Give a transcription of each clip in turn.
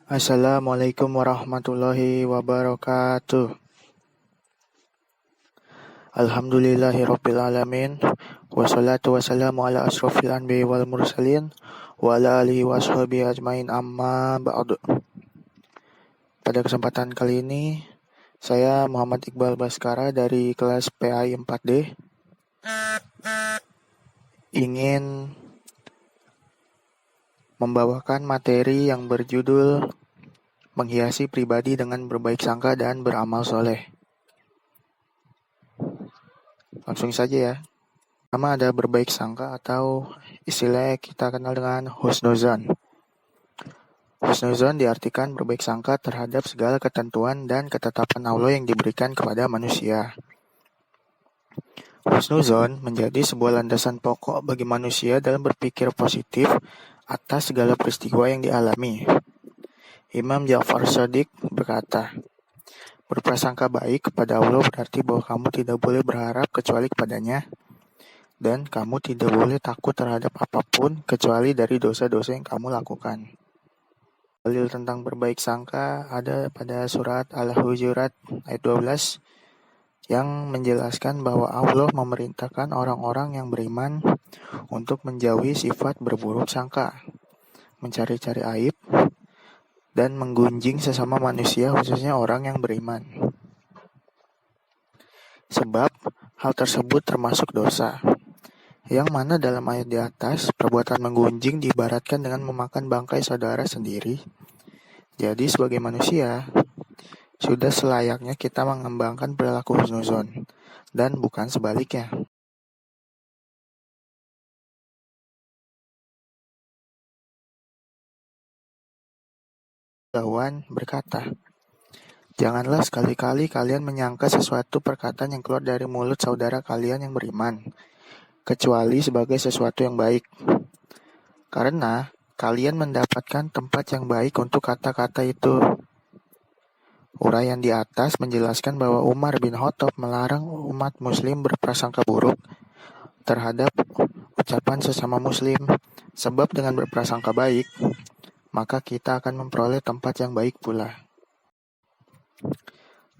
Assalamualaikum warahmatullahi wabarakatuh. Alhamdulillahirabbil alamin. Wassalatu wassalamu ala asrofil anbiya'i wal mursalin wa ala alihi washabihi ajmain amma ba'du. Pada kesempatan kali ini saya Muhammad Iqbal Baskara dari kelas PAI 4D ingin membawakan materi yang berjudul menghiasi pribadi dengan berbaik sangka dan beramal soleh. Langsung saja ya. Pertama ada berbaik sangka atau istilah kita kenal dengan husnuzon. Husnuzon diartikan berbaik sangka terhadap segala ketentuan dan ketetapan Allah yang diberikan kepada manusia. Husnuzon menjadi sebuah landasan pokok bagi manusia dalam berpikir positif atas segala peristiwa yang dialami. Imam Ja'far Shadiq berkata, berprasangka baik kepada Allah berarti bahwa kamu tidak boleh berharap kecuali kepadanya, dan kamu tidak boleh takut terhadap apapun kecuali dari dosa-dosa yang kamu lakukan. Dalil tentang berbaik sangka ada pada surat Al-Hujurat ayat 12 yang menjelaskan bahwa Allah memerintahkan orang-orang yang beriman untuk menjauhi sifat berburuk sangka, mencari-cari aib, dan menggunjing sesama manusia khususnya orang yang beriman. Sebab hal tersebut termasuk dosa. Yang mana dalam ayat di atas, perbuatan menggunjing diibaratkan dengan memakan bangkai saudara sendiri. Jadi sebagai manusia, sudah selayaknya kita mengembangkan perilaku husnuzon, dan bukan sebaliknya. Lawan berkata, janganlah sekali-kali kalian menyangka sesuatu perkataan yang keluar dari mulut saudara kalian yang beriman, kecuali sebagai sesuatu yang baik. Karena kalian mendapatkan tempat yang baik untuk kata-kata itu. Uraian di atas menjelaskan bahwa Umar bin Khattab melarang umat muslim berprasangka buruk terhadap ucapan sesama muslim, sebab dengan berprasangka baik, maka kita akan memperoleh tempat yang baik pula.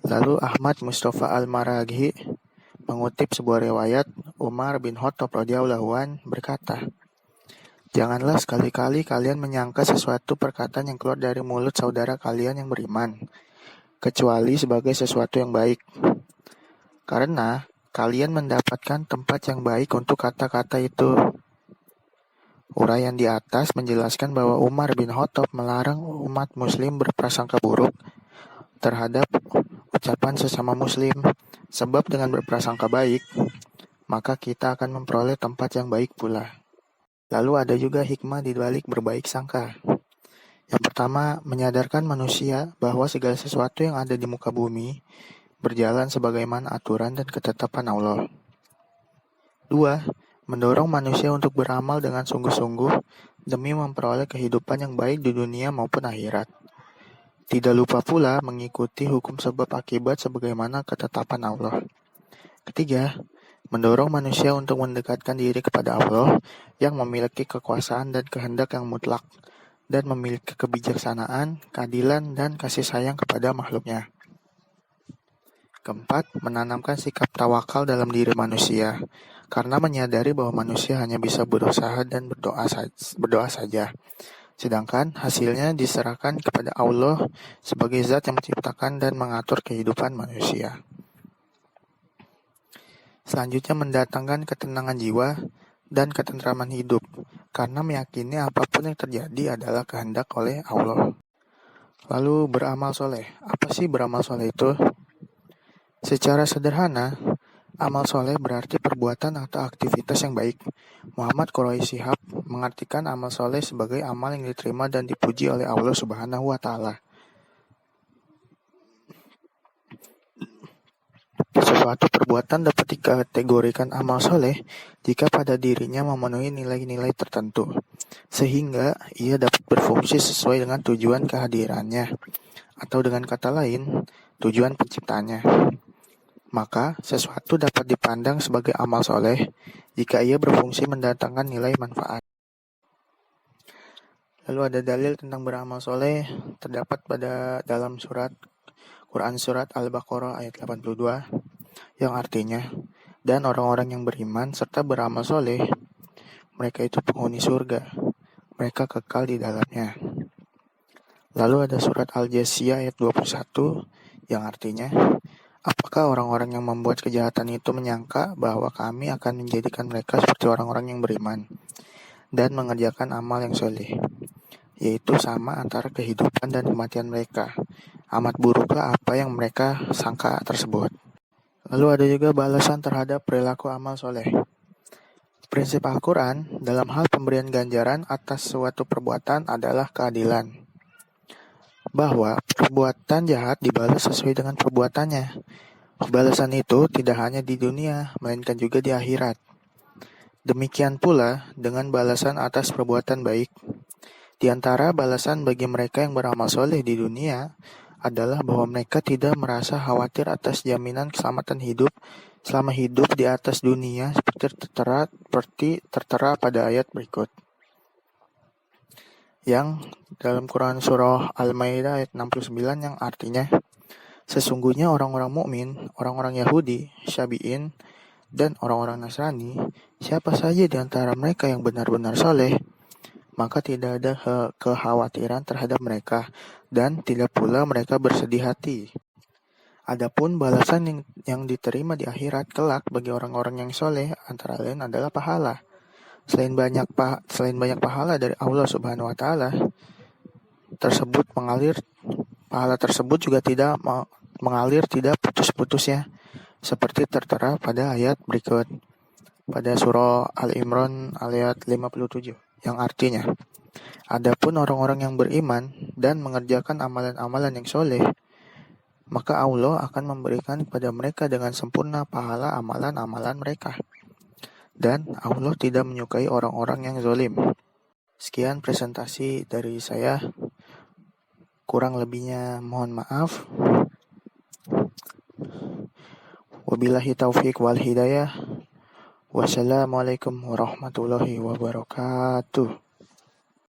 Lalu Ahmad Mustafa Al-Maraghi mengutip sebuah riwayat Umar bin Khattab radhiyallahu an berkata, janganlah sekali-kali kalian menyangka sesuatu perkataan yang keluar dari mulut saudara kalian yang beriman, kecuali sebagai sesuatu yang baik. Karena kalian mendapatkan tempat yang baik untuk kata-kata itu. Uraian di atas menjelaskan bahwa Umar bin Khattab melarang umat muslim berprasangka buruk terhadap ucapan sesama muslim, sebab dengan berprasangka baik, maka kita akan memperoleh tempat yang baik pula. Lalu ada juga hikmah di balik berbaik sangka. Yang pertama, menyadarkan manusia bahwa segala sesuatu yang ada di muka bumi berjalan sebagaimana aturan dan ketetapan Allah. 2. Mendorong manusia untuk beramal dengan sungguh-sungguh demi memperoleh kehidupan yang baik di dunia maupun akhirat. Tidak lupa pula mengikuti hukum sebab akibat sebagaimana ketetapan Allah. Ketiga, mendorong manusia untuk mendekatkan diri kepada Allah yang memiliki kekuasaan dan kehendak yang mutlak, dan memiliki kebijaksanaan, keadilan, dan kasih sayang kepada makhluknya. Keempat, menanamkan sikap tawakal dalam diri manusia, karena menyadari bahwa manusia hanya bisa berusaha dan berdoa saja. Sedangkan hasilnya diserahkan kepada Allah sebagai zat yang menciptakan dan mengatur kehidupan manusia. Selanjutnya mendatangkan ketenangan jiwa dan ketentraman hidup, karena meyakini apapun yang terjadi adalah kehendak oleh Allah. Lalu beramal soleh. Apa sih beramal soleh itu? Secara sederhana, amal soleh berarti perbuatan atau aktivitas yang baik. Muhammad Quraisy Shihab mengartikan amal soleh sebagai amal yang diterima dan dipuji oleh Allah Subhanahu wa Ta'ala. Suatu perbuatan dapat dikategorikan amal soleh jika pada dirinya memenuhi nilai-nilai tertentu, sehingga ia dapat berfungsi sesuai dengan tujuan kehadirannya, atau dengan kata lain, tujuan penciptanya. Maka, sesuatu dapat dipandang sebagai amal soleh jika ia berfungsi mendatangkan nilai manfaat. Lalu ada dalil tentang beramal soleh terdapat pada dalam Quran surat Al-Baqarah ayat 82 yang artinya, dan orang-orang yang beriman serta beramal soleh, mereka itu penghuni surga, mereka kekal di dalamnya. Lalu ada surat Al-Jasiyah ayat 21 yang artinya, apakah orang-orang yang membuat kejahatan itu menyangka bahwa kami akan menjadikan mereka seperti orang-orang yang beriman dan mengerjakan amal yang soleh, yaitu sama antara kehidupan dan kematian mereka. Amat buruklah apa yang mereka sangka tersebut. Lalu ada juga balasan terhadap perilaku amal soleh. Prinsip Al-Quran dalam hal pemberian ganjaran atas suatu perbuatan adalah keadilan. Bahwa perbuatan jahat dibalas sesuai dengan perbuatannya. Balasan itu tidak hanya di dunia, melainkan juga di akhirat. Demikian pula dengan balasan atas perbuatan baik. Di antara balasan bagi mereka yang beramal soleh di dunia adalah bahwa mereka tidak merasa khawatir atas jaminan keselamatan hidup selama hidup di atas dunia seperti tertera pada ayat berikut. Yang dalam Quran surah Al-Maidah ayat 69 yang artinya, sesungguhnya orang-orang mukmin, orang-orang Yahudi, Syabi'in, dan orang-orang Nasrani, siapa saja di antara mereka yang benar-benar soleh, maka tidak ada kekhawatiran terhadap mereka, dan tidak pula mereka bersedih hati. Adapun balasan yang diterima di akhirat kelak bagi orang-orang yang soleh antara lain adalah pahala. Selain banyak pahala dari Allah Subhanahu wa taala pahala tersebut juga tidak mengalir tidak putus-putusnya seperti tertera pada ayat berikut pada surah Al-Imran ayat 57 yang artinya, adapun orang-orang yang beriman dan mengerjakan amalan-amalan yang soleh, maka Allah akan memberikan kepada mereka dengan sempurna pahala amalan-amalan mereka. Dan Allah tidak menyukai orang-orang yang zalim. Sekian presentasi dari saya. Kurang lebihnya mohon maaf. Wabillahi taufiq wal hidayah. Wassalamualaikum warahmatullahi wabarakatuh.